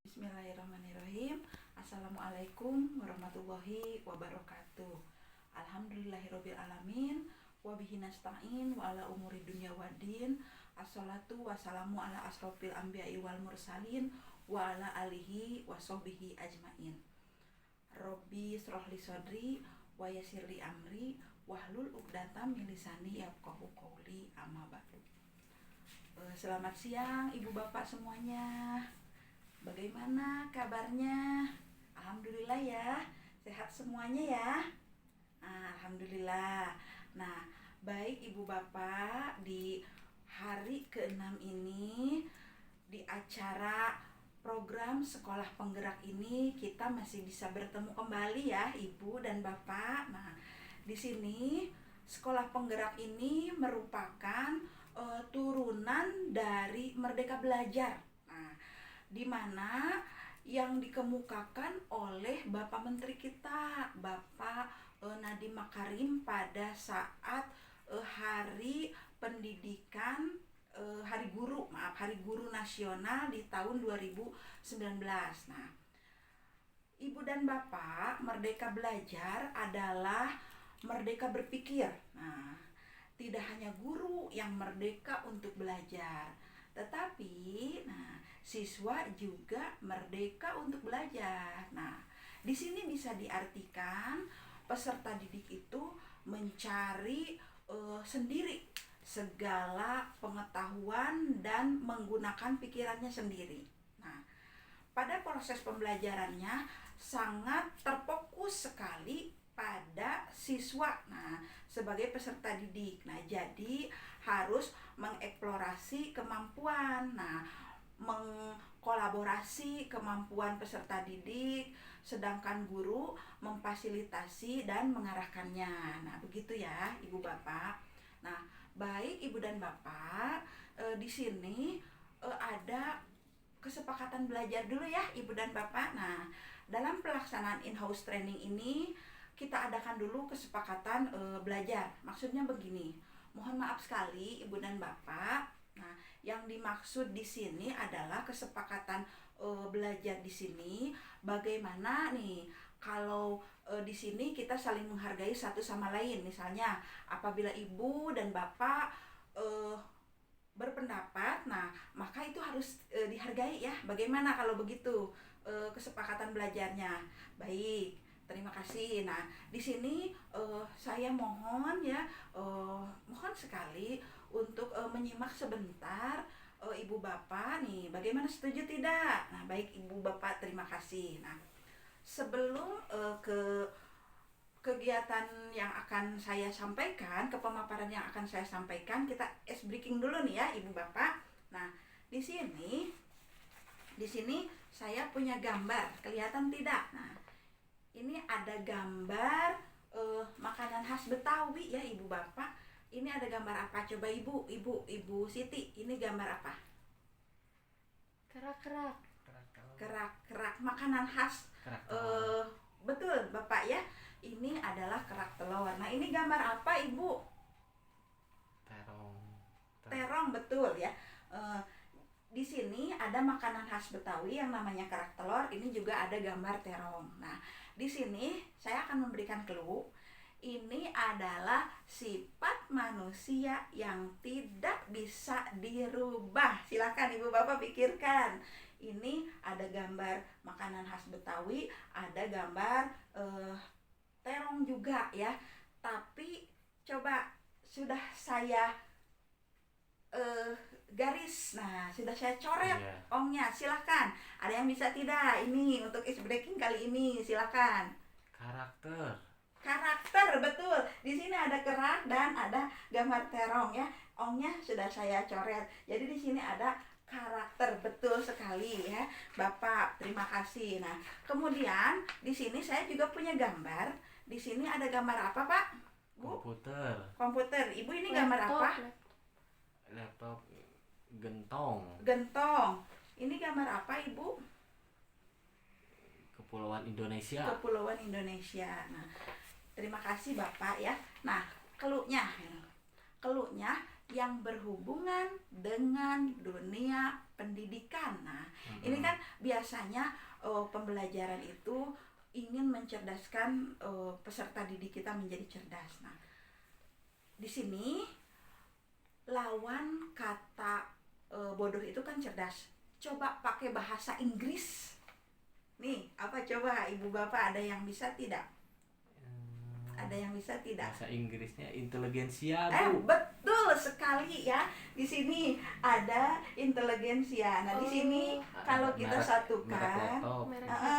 Bismillahirrahmanirrahim. Assalamualaikum warahmatullahi wabarakatuh. Alhamdulillahirabbil alamin wa bihi nasta'in wa ala umuri dunya waddin. Assalatu wassalamu ala asrofil anbiya'i wal mursalin wa ala alihi wa sahbihi ajmain. Rabbi shrahli sadri wa yassirli amri wahlul 'uqdatam min lisani yafqahu qouli, amma ba'du. Selamat siang Ibu Bapak semuanya. Bagaimana kabarnya? Alhamdulillah ya, sehat semuanya ya. Alhamdulillah. Nah, baik Ibu Bapak, di hari ke-6 ini di acara program Sekolah Penggerak ini kita masih bisa bertemu kembali ya Ibu dan Bapak. Nah, di sini Sekolah Penggerak ini merupakan turunan dari Merdeka Belajar. Nah, di mana yang dikemukakan oleh Bapak Menteri kita, Bapak Nadiem Makarim pada saat Hari Pendidikan, Hari Guru Nasional di tahun 2019. Nah, Ibu dan Bapak, Merdeka Belajar adalah merdeka berpikir. Nah, tidak hanya guru yang merdeka untuk belajar, tetapi siswa juga merdeka untuk belajar. Nah, di sini bisa diartikan peserta didik itu mencari sendiri segala pengetahuan dan menggunakan pikirannya sendiri. Nah, pada proses pembelajarannya sangat terfokus sekali pada siswa. Nah, sebagai peserta didik. Nah, jadi harus mengeksplorasi kemampuan. Nah, mengkolaborasi kemampuan peserta didik, sedangkan guru memfasilitasi dan mengarahkannya. Nah, begitu ya, Ibu Bapak. Nah, baik Ibu dan Bapak, di sini ada kesepakatan belajar dulu ya, Ibu dan Bapak. Nah, dalam pelaksanaan in-house training ini kita adakan dulu kesepakatan belajar. Maksudnya begini. Mohon maaf sekali Ibu dan Bapak. Nah, yang dimaksud di sini adalah kesepakatan belajar di sini bagaimana nih kalau di sini kita saling menghargai satu sama lain. Misalnya apabila Ibu dan Bapak berpendapat, nah maka itu harus dihargai ya. Bagaimana kalau begitu kesepakatan belajarnya? Baik, terima kasih. Nah, di sini saya mohon ya, mohon sekali untuk menyimak sebentar Ibu Bapak nih, bagaimana, setuju tidak? Nah, baik Ibu Bapak, terima kasih. Nah, sebelum ke kegiatan yang akan saya sampaikan, ke pemaparan yang akan saya sampaikan, kita ice breaking dulu nih ya Ibu Bapak. Nah, di sini saya punya gambar, kelihatan tidak? Nah, ini ada gambar makanan khas Betawi ya Ibu Bapak. Ini ada gambar apa? Coba Ibu Siti, ini gambar apa? Kerak-kerak. Kerak makanan khas. Betul Bapak ya. Ini adalah kerak telur. Nah, ini gambar apa Ibu? Terong, betul ya. Di sini ada makanan khas Betawi yang namanya kerak telur. Ini juga ada gambar terong. Nah, di sini saya akan memberikan clue. Ini adalah sifat manusia yang tidak bisa dirubah. Silakan Ibu Bapak pikirkan. Ini ada gambar makanan khas Betawi, ada gambar terong juga ya. Tapi coba sudah saya garis, nah sudah saya coret ongnya. Silakan. Ada yang bisa tidak? Ini untuk ice breaking kali ini. Silakan. Karakter, betul. Di sini ada kerak dan ada gambar terong ya. Ongnya sudah saya coret. Jadi di sini ada karakter, betul sekali ya Bapak. Terima kasih. Nah, kemudian di sini saya juga punya gambar. Di sini ada gambar apa Pak? Bu? Komputer. Ibu ini gambar apa? Laptop. Gentong. Ini gambar apa Ibu? Kepulauan Indonesia. Nah, terima kasih Bapak ya. Nah, keluhnya yang berhubungan dengan dunia pendidikan. Nah, ini kan biasanya pembelajaran itu ingin mencerdaskan peserta didik kita menjadi cerdas. Nah, di sini lawan kata bodoh itu kan cerdas. Coba pakai bahasa Inggris. Nih, apa coba Ibu Bapak ada yang bisa tidak? Ada yang bisa tidak? Bahasa Inggrisnya inteligensia, Bu. Betul sekali ya. Di sini ada inteligensia. Nah, di sini kalau kita satukan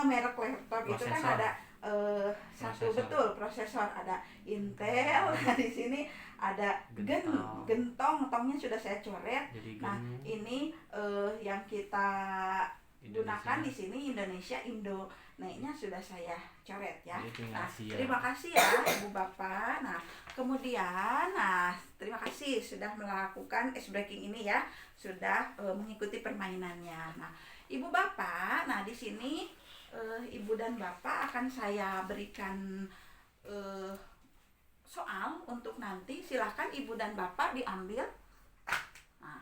merek laptop itu kan Prosesor. ada satu Prosesor. betul prosesor, ada Intel. Nah, di sini ada gentong, tongnya sudah saya coret. Jadi Nah, ini yang kita gunakan di sini Indonesia, Indo. Nah-nya sudah saya coret ya. Nah, terima kasih ya Ibu Bapak. Nah, kemudian terima kasih sudah melakukan ice breaking ini ya, sudah mengikuti permainannya. Nah, Ibu Bapak, nah di sini Ibu dan Bapak akan saya berikan soal untuk nanti. Silahkan Ibu dan Bapak diambil. Nah,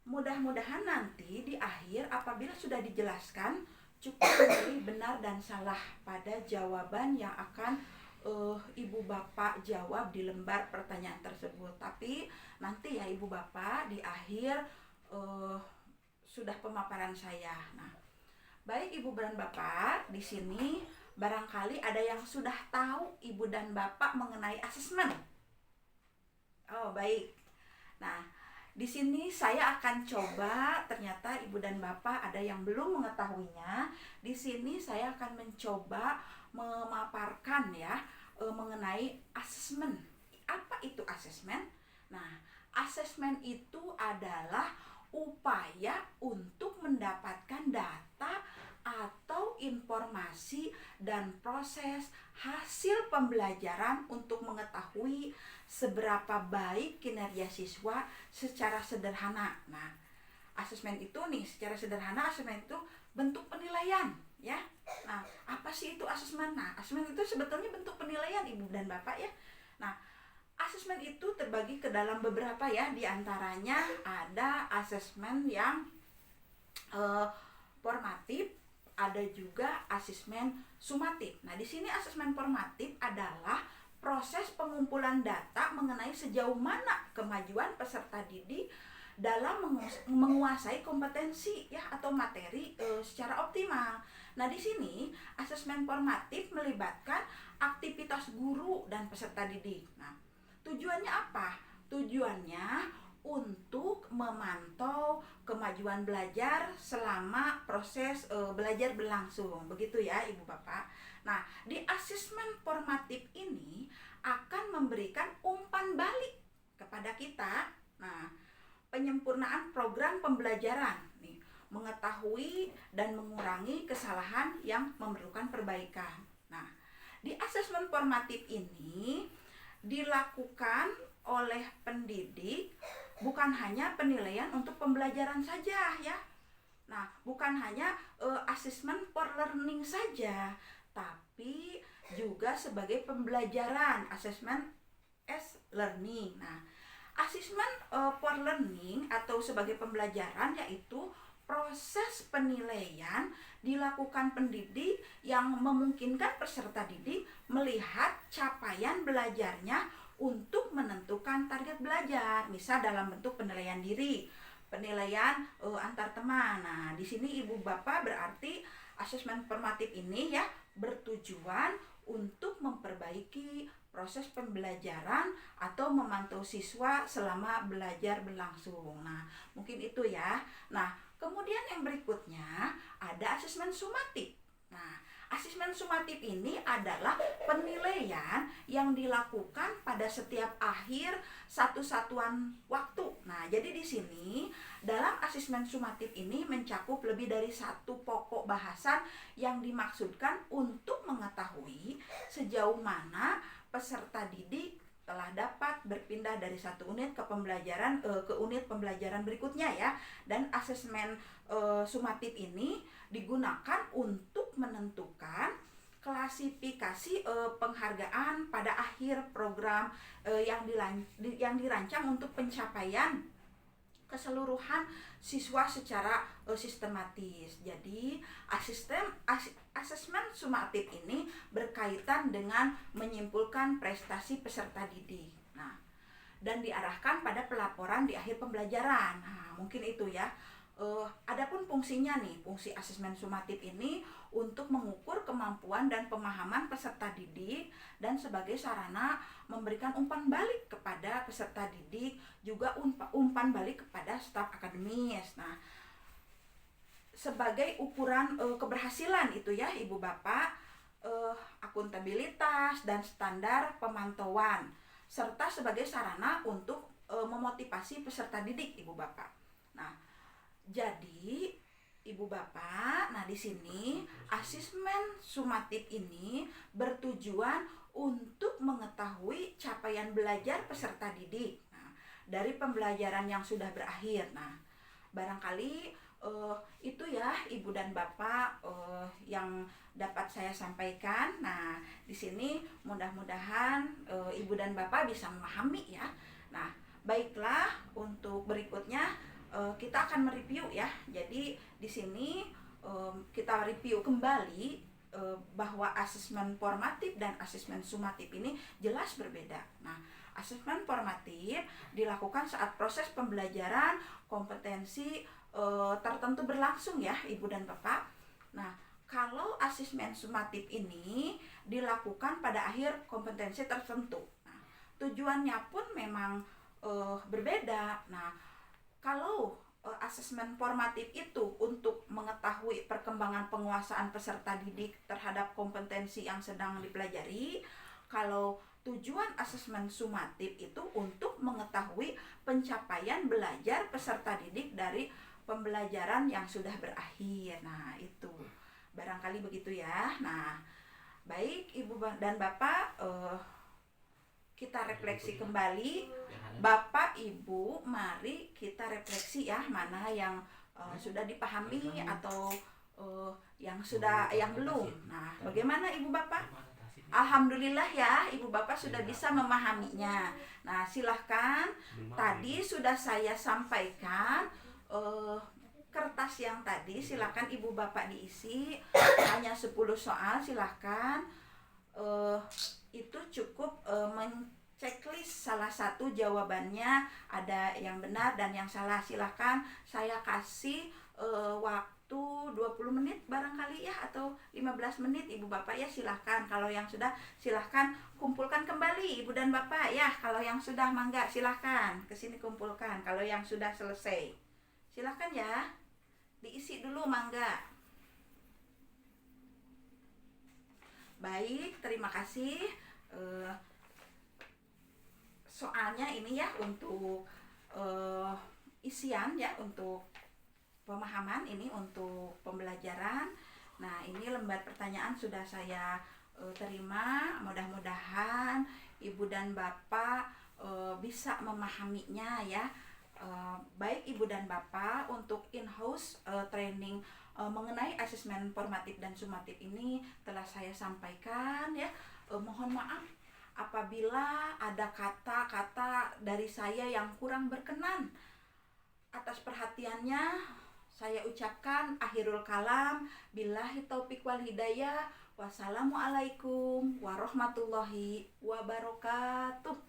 mudah-mudahan nanti di akhir apabila sudah dijelaskan cukup memilih benar dan salah pada jawaban yang akan Ibu Bapak jawab di lembar pertanyaan tersebut. Tapi nanti ya Ibu Bapak di akhir sudah pemaparan saya. Nah, baik Ibu dan Bapak, di sini barangkali ada yang sudah tahu Ibu dan Bapak mengenai asesmen. Oh, baik. Nah, di sini saya akan coba, ternyata Ibu dan Bapak ada yang belum mengetahuinya. Di sini saya akan mencoba memaparkan ya mengenai asesmen. Apa itu asesmen? Nah, asesmen itu adalah upaya untuk mendapatkan data atau informasi dan proses hasil pembelajaran untuk mengetahui seberapa baik kinerja siswa secara sederhana. Nah, asesmen itu nih secara sederhana asesmen itu bentuk penilaian ya. Nah, apa sih itu asesmen? Nah, asesmen itu sebetulnya bentuk penilaian Ibu dan Bapak ya. Nah, asesmen itu terbagi ke dalam beberapa ya, di antaranya ada asesmen yang formatif, ada juga asesmen sumatif. Nah, di sini asesmen formatif adalah proses pengumpulan data mengenai sejauh mana kemajuan peserta didik dalam menguasai kompetensi ya atau materi secara optimal. Nah, di sini asesmen formatif melibatkan aktivitas guru dan peserta didik. Nah, tujuannya apa? Tujuannya untuk memantau kemajuan belajar selama proses belajar berlangsung. Begitu ya Ibu Bapak. Nah, di asesmen formatif ini akan memberikan umpan balik kepada kita. Nah, penyempurnaan program pembelajaran nih, mengetahui dan mengurangi kesalahan yang memerlukan perbaikan. Nah, di asesmen formatif ini dilakukan oleh pendidik bukan hanya penilaian untuk pembelajaran saja ya. Nah, bukan hanya asesmen for learning saja, tapi juga sebagai pembelajaran, asesmen as learning. Nah, asesmen for learning atau sebagai pembelajaran yaitu proses penilaian dilakukan pendidik yang memungkinkan peserta didik melihat capaian belajarnya untuk menentukan target belajar, misal dalam bentuk penilaian diri, penilaian antar teman. Nah, di sini Ibu Bapak berarti asesmen formatif ini ya bertujuan untuk memperbaiki proses pembelajaran atau memantau siswa selama belajar berlangsung. Nah, mungkin itu ya. Nah, kemudian yang berikutnya ada asesmen sumatif. Nah, asesmen sumatif ini adalah penilaian yang dilakukan pada setiap akhir satu satuan waktu. Nah, jadi di sini dalam asesmen sumatif ini mencakup lebih dari satu pokok bahasan yang dimaksudkan untuk mengetahui sejauh mana peserta didik telah dapat berpindah dari satu unit ke pembelajaran ke unit pembelajaran berikutnya ya. Dan asesmen sumatif ini digunakan untuk menentukan klasifikasi penghargaan pada akhir program yang dirancang untuk pencapaian keseluruhan siswa secara sistematis. Jadi asesmen sumatif ini berkaitan dengan menyimpulkan prestasi peserta didik. Nah, dan diarahkan pada pelaporan di akhir pembelajaran. Nah, mungkin itu ya. Adapun fungsinya nih, fungsi asesmen sumatif ini untuk mengukur kemampuan dan pemahaman peserta didik dan sebagai sarana memberikan umpan balik kepada peserta didik, juga umpan balik kepada staf akademis. Nah, sebagai ukuran keberhasilan itu ya Ibu Bapak, akuntabilitas dan standar pemantauan, serta sebagai sarana untuk memotivasi peserta didik Ibu Bapak. Nah, jadi Ibu Bapak, nah di sini asesmen sumatif ini bertujuan untuk mengetahui capaian belajar peserta didik. Nah, dari pembelajaran yang sudah berakhir. Nah, barangkali itu ya Ibu dan Bapak yang dapat saya sampaikan. Nah, di sini mudah-mudahan Ibu dan Bapak bisa memahami ya. Nah, baiklah, untuk berikutnya kita akan mereview ya. Jadi di sini kita review kembali bahwa asesmen formatif dan asesmen sumatif ini jelas berbeda. Nah, asesmen formatif dilakukan saat proses pembelajaran kompetensi tertentu berlangsung ya Ibu dan Bapak. Nah, kalau asesmen sumatif ini dilakukan pada akhir kompetensi tertentu. Nah, tujuannya pun memang berbeda. Nah, kalau asesmen formatif itu untuk mengetahui perkembangan penguasaan peserta didik terhadap kompetensi yang sedang dipelajari, kalau tujuan asesmen sumatif itu untuk mengetahui pencapaian belajar peserta didik dari pembelajaran yang sudah berakhir. Nah, itu barangkali begitu ya. Nah, baik Ibu dan Bapak, kita refleksi kembali. Bapak Ibu, mari kita refleksi ya, mana yang sudah dipahami atau yang belum. Nah, bagaimana Ibu Bapak? Alhamdulillah ya, Ibu Bapak sudah bisa memahaminya. Nah, silahkan. Tadi sudah saya sampaikan kertas yang tadi, silahkan Ibu Bapak diisi. Hanya 10 soal, silahkan. Itu cukup checklist salah satu jawabannya, ada yang benar dan yang salah. Silahkan saya kasih waktu 20 menit barangkali ya, atau 15 menit Ibu Bapak ya, silahkan. Kalau yang sudah, silahkan kumpulkan kembali Ibu dan Bapak ya. Kalau yang sudah, mangga silahkan kesini kumpulkan. Kalau yang sudah selesai, silahkan ya diisi dulu, mangga. Baik, terima kasih. Soalnya ini ya untuk isian ya, untuk pemahaman ini, untuk pembelajaran. Nah, ini lembar pertanyaan sudah saya terima. Mudah-mudahan Ibu dan Bapak bisa memahaminya ya. Baik Ibu dan Bapak, untuk in-house training mengenai asesmen formatif dan sumatif ini telah saya sampaikan ya. Mohon maaf apabila ada kata-kata dari saya yang kurang berkenan. Atas perhatiannya saya ucapkan akhirul kalam. Billahi taufik wal hidayah. Wassalamualaikum warahmatullahi wabarakatuh.